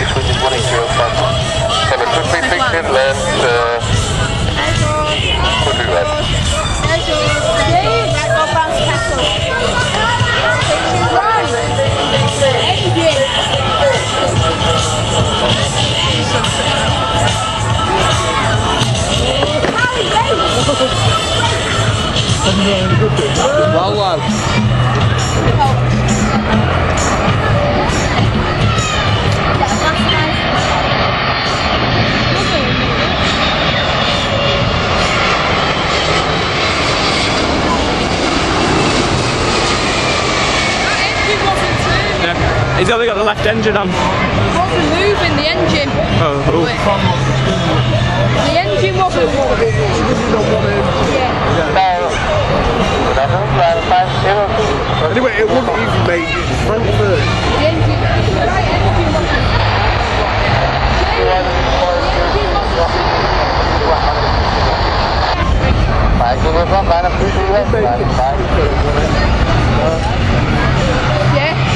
between the 180 and it should be picked in left, could be right. Well, well. He's only got the left engine on. It wasn't moving, the engine. Oh. The engine wasn't moving. Yeah. Anyway, it wouldn't even make it front first. The engine wasn't. Yeah.